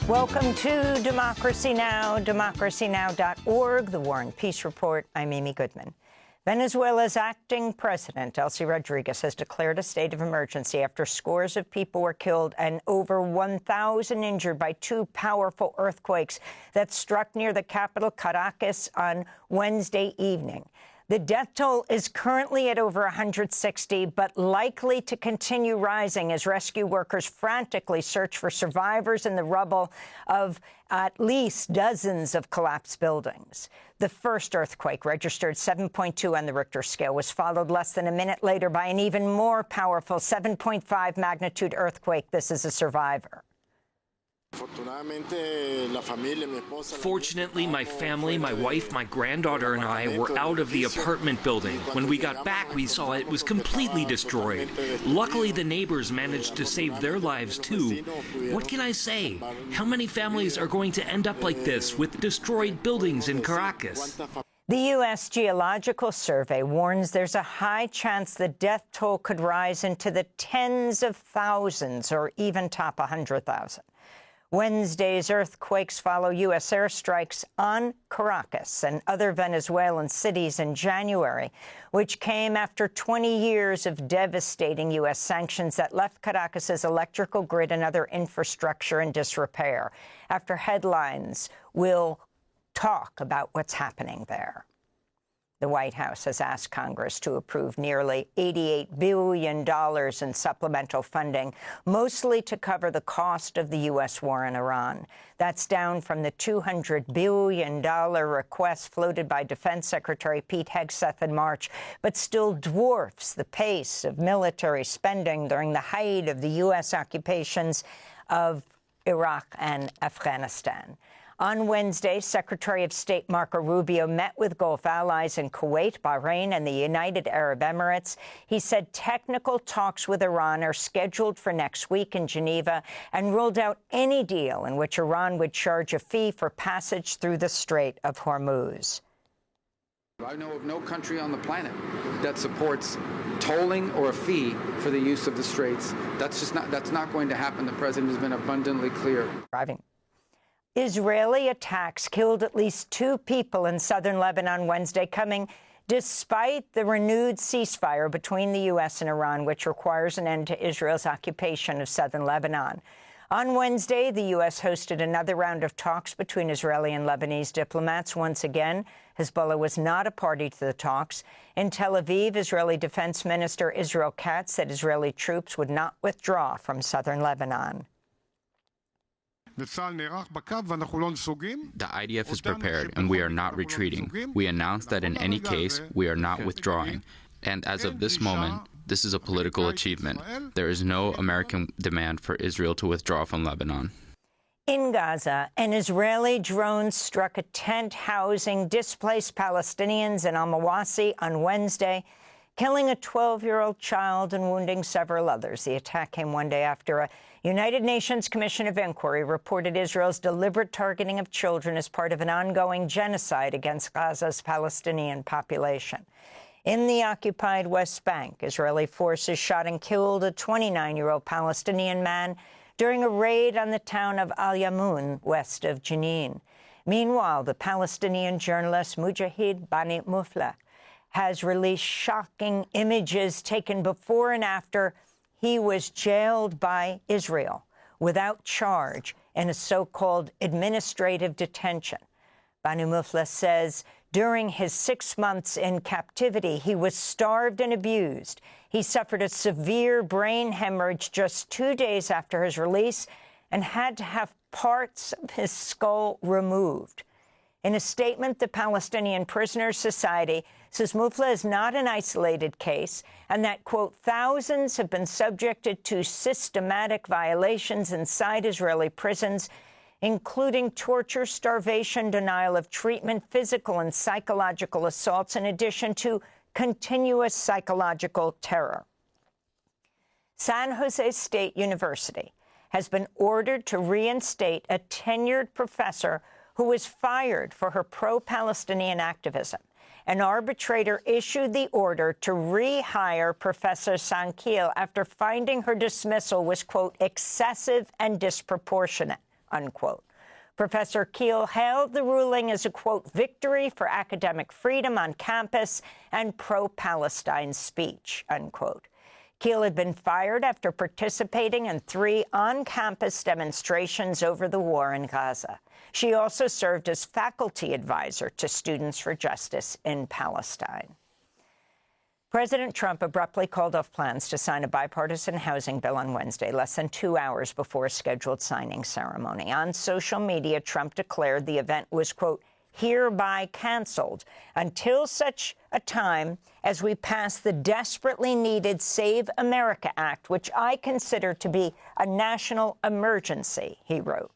Welcome to Democracy Now!, democracynow.org, the War and Peace Report. I'm Amy Goodman. Venezuela's acting president, Delcy Rodriguez, has declared a state of emergency after scores of people were killed and over 1,000 injured by two powerful earthquakes that struck near the capital, Caracas, on Wednesday evening. The death toll is currently at over 160, but likely to continue rising as rescue workers frantically search for survivors in the rubble of at least dozens of collapsed buildings. The first earthquake, registered 7.2 on the Richter scale, was followed less than a minute later by an even more powerful 7.5 magnitude earthquake. This is a survivor. Fortunately, my family, my wife, my granddaughter, and I were out of the apartment building. When we got back, we saw it was completely destroyed. Luckily, the neighbors managed to save their lives, too. What can I say? How many families are going to end up like this, with destroyed buildings in Caracas? The U.S. Geological Survey warns there's a high chance the death toll could rise into the tens of thousands or even top 100,000. Wednesday's earthquakes follow U.S. airstrikes on Caracas and other Venezuelan cities in January, which came after 20 years of devastating U.S. sanctions that left Caracas's electrical grid and other infrastructure in disrepair. After headlines, we'll talk about what's happening there. The White House has asked Congress to approve nearly $88 billion in supplemental funding, mostly to cover the cost of the U.S. war in Iran. That's down from the $200 billion request floated by Defense Secretary Pete Hegseth in March, but still dwarfs the pace of military spending during the height of the U.S. occupations of Iraq and Afghanistan. On Wednesday, Secretary of State Marco Rubio met with Gulf allies in Kuwait, Bahrain, and the United Arab Emirates. He said technical talks with Iran are scheduled for next week in Geneva and ruled out any deal in which Iran would charge a fee for passage through the Strait of Hormuz. I know of no country on the planet that supports tolling or a fee for the use of the straits. That's not going to happen. The president has been abundantly clear. Israeli attacks killed at least 2 people in southern Lebanon Wednesday, coming despite the renewed ceasefire between the U.S. and Iran, which requires an end to Israel's occupation of southern Lebanon. On Wednesday, the U.S. hosted another round of talks between Israeli and Lebanese diplomats. Once again, Hezbollah was not a party to the talks. In Tel Aviv, Israeli Defense Minister Israel Katz said Israeli troops would not withdraw from southern Lebanon. The IDF is prepared, and we are not retreating. We announced that in any case, we are not withdrawing. And as of this moment, this is a political achievement. There is no American demand for Israel to withdraw from Lebanon. In Gaza, an Israeli drone struck a tent housing displaced Palestinians in Al-Mawasi on Wednesday, killing a 12-year-old child and wounding several others. The attack came one day after a United Nations Commission of Inquiry reported Israel's deliberate targeting of children as part of an ongoing genocide against Gaza's Palestinian population. In the occupied West Bank, Israeli forces shot and killed a 29-year-old Palestinian man during a raid on the town of Al-Yamoun, west of Jenin. Meanwhile, the Palestinian journalist Mujahid Bani Mufleh has released shocking images taken before and after he was jailed by Israel without charge in a so-called administrative detention. Bani Mufleh says during his 6 months in captivity, he was starved and abused. He suffered a severe brain hemorrhage just 2 days after his release and had to have parts of his skull removed. In a statement, the Palestinian Prisoners Society says Mufleh is not an isolated case and that, quote, thousands have been subjected to systematic violations inside Israeli prisons, including torture, starvation, denial of treatment, physical and psychological assaults, in addition to continuous psychological terror. San Jose State University has been ordered to reinstate a tenured professor who was fired for her pro-Palestinian activism. An arbitrator issued the order to rehire Professor Sankil after finding her dismissal was, quote, excessive and disproportionate. unquote. Professor Keel hailed the ruling as a, quote, victory for academic freedom on campus and pro-Palestine speech, unquote. Keel had been fired after participating in 3 on-campus demonstrations over the war in Gaza. She also served as faculty advisor to Students for Justice in Palestine. President Trump abruptly called off plans to sign a bipartisan housing bill on Wednesday, less than 2 hours before a scheduled signing ceremony. On social media, Trump declared the event was, quote, hereby canceled until such a time as we pass the desperately needed Save America Act, which I consider to be a national emergency, he wrote.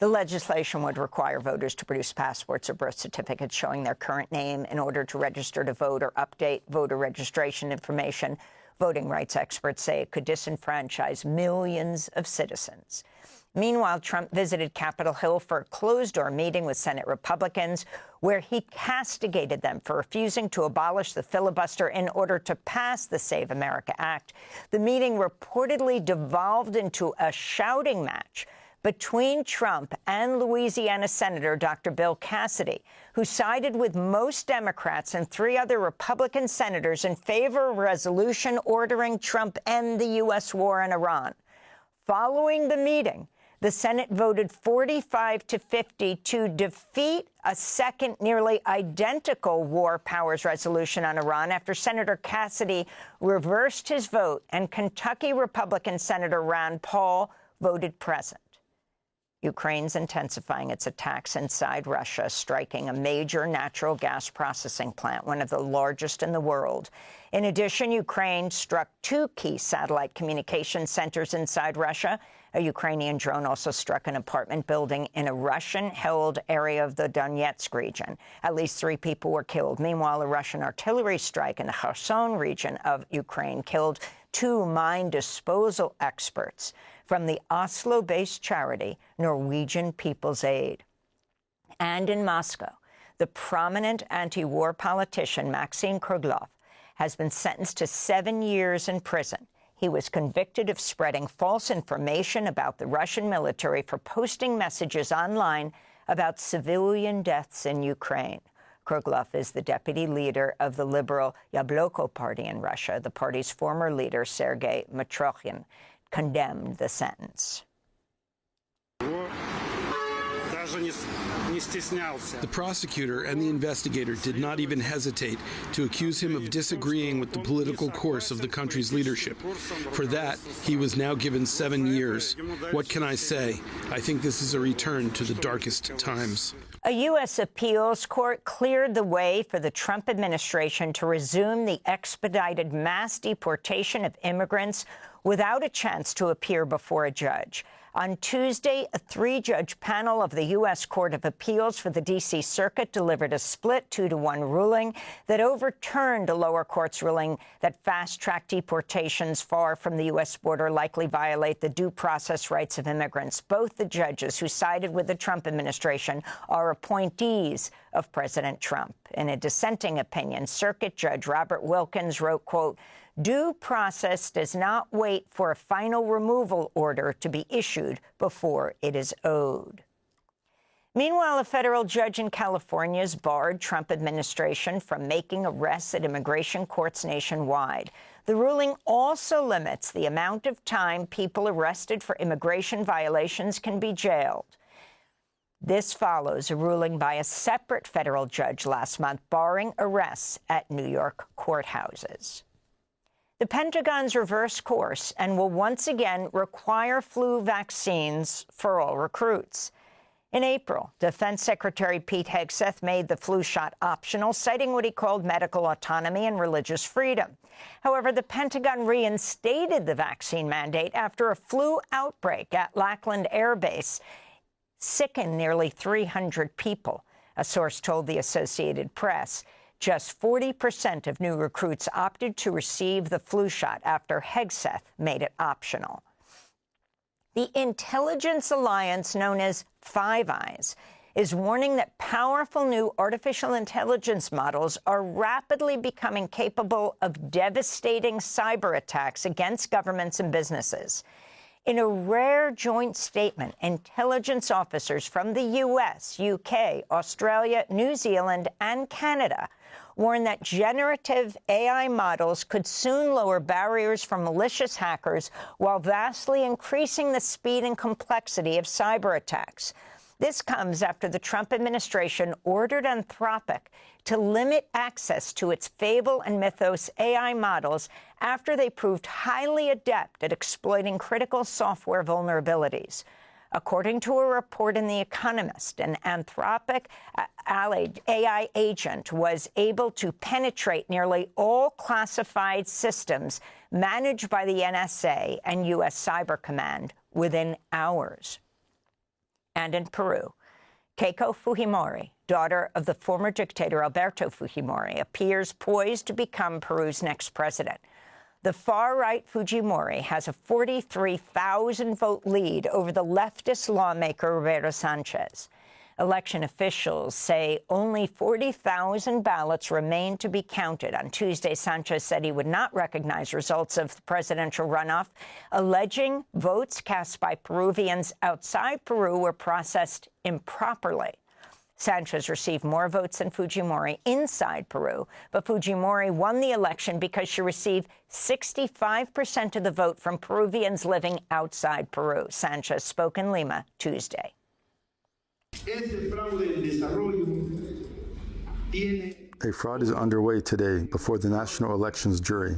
The legislation would require voters to produce passports or birth certificates showing their current name in order to register to vote or update voter registration information. Voting rights experts say it could disenfranchise millions of citizens. Meanwhile, Trump visited Capitol Hill for a closed-door meeting with Senate Republicans, where he castigated them for refusing to abolish the filibuster in order to pass the Save America Act. The meeting reportedly devolved into a shouting match between Trump and Louisiana Senator Dr. Bill Cassidy, who sided with most Democrats and 3 other Republican senators in favor of a resolution ordering Trump end the U.S. war in Iran. Following the meeting, the Senate voted 45-50 to defeat a second nearly identical war powers resolution on Iran after Senator Cassidy reversed his vote and Kentucky Republican Senator Rand Paul voted present. Ukraine's intensifying its attacks inside Russia, striking a major natural gas processing plant, one of the largest in the world. In addition, Ukraine struck 2 key satellite communication centers inside Russia. A Ukrainian drone also struck an apartment building in a Russian-held area of the Donetsk region. At least 3 people were killed. Meanwhile, a Russian artillery strike in the Kherson region of Ukraine killed 2 mine disposal experts from the Oslo-based charity Norwegian People's Aid. And in Moscow, the prominent anti-war politician Maxim Kryglov has been sentenced to 7 years in prison. He was convicted of spreading false information about the Russian military for posting messages online about civilian deaths in Ukraine. Kryglov is the deputy leader of the liberal Yabloko party in Russia. The party's former leader, Sergei Mitrokhin, condemned the sentence. The prosecutor and the investigator did not even hesitate to accuse him of disagreeing with the political course of the country's leadership. For that, he was now given 7 years. What can I say? I think this is a return to the darkest times. A U.S. appeals court cleared the way for the Trump administration to resume the expedited mass deportation of immigrants without a chance to appear before a judge. On Tuesday, a 3-judge panel of the U.S. Court of Appeals for the D.C. Circuit delivered a split 2-to-1 ruling that overturned a lower court's ruling that fast-track deportations far from the U.S. border likely violate the due process rights of immigrants. Both the judges who sided with the Trump administration are appointees of President Trump. In a dissenting opinion, Circuit Judge Robert Wilkins wrote, quote, due process does not wait for a final removal order to be issued before it is owed. Meanwhile, a federal judge in California has barred Trump administration from making arrests at immigration courts nationwide. The ruling also limits the amount of time people arrested for immigration violations can be jailed. This follows a ruling by a separate federal judge last month barring arrests at New York courthouses. The Pentagon's reversed course and will once again require flu vaccines for all recruits. In April, Defense Secretary Pete Hegseth made the flu shot optional, citing what he called medical autonomy and religious freedom. However, the Pentagon reinstated the vaccine mandate after a flu outbreak at Lackland Air Base sickened nearly 300 people, a source told the Associated Press. Just 40% of new recruits opted to receive the flu shot after Hegseth made it optional. The intelligence alliance known as Five Eyes is warning that powerful new artificial intelligence models are rapidly becoming capable of devastating cyber attacks against governments and businesses. In a rare joint statement, intelligence officers from the U.S., UK, Australia, New Zealand, and Canada warn that generative AI models could soon lower barriers for malicious hackers while vastly increasing the speed and complexity of cyber attacks. This comes after the Trump administration ordered Anthropic to limit access to its Fable and Mythos AI models after they proved highly adept at exploiting critical software vulnerabilities. According to a report in The Economist, an Anthropic AI agent was able to penetrate nearly all classified systems managed by the NSA and U.S. Cyber Command within hours. And in Peru, Keiko Fujimori, daughter of the former dictator Alberto Fujimori, appears poised to become Peru's next president. The far-right Fujimori has a 43,000-vote lead over the leftist lawmaker Roberto Sanchez. Election officials say only 40,000 ballots remain to be counted. On Tuesday, Sanchez said he would not recognize results of the presidential runoff, alleging votes cast by Peruvians outside Peru were processed improperly. Sanchez received more votes than Fujimori inside Peru, but Fujimori won the election because she received 65% of the vote from Peruvians living outside Peru. Sanchez spoke in Lima Tuesday. A fraud is underway today before the National Elections Jury.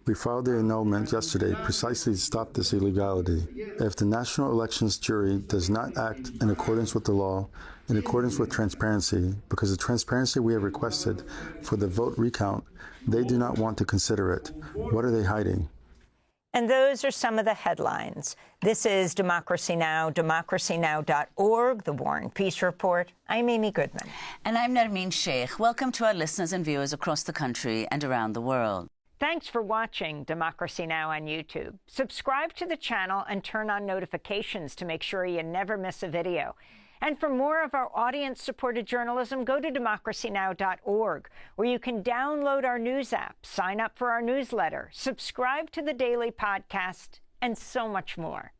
We filed the annulment yesterday precisely to stop this illegality. If the National Elections Jury does not act in accordance with the law, in accordance with transparency, because the transparency we have requested for the vote recount, they do not want to consider it. What are they hiding? And those are some of the headlines. This is Democracy Now!, democracynow.org, The War and Peace Report. I'm Amy Goodman. And I'm Nermeen Sheikh. Welcome to our listeners and viewers across the country and around the world. Thanks for watching Democracy Now! On YouTube. Subscribe to the channel and turn on notifications to make sure you never miss a video. And for more of our audience-supported journalism, go to democracynow.org, where you can download our news app, sign up for our newsletter, subscribe to the daily podcast, and so much more.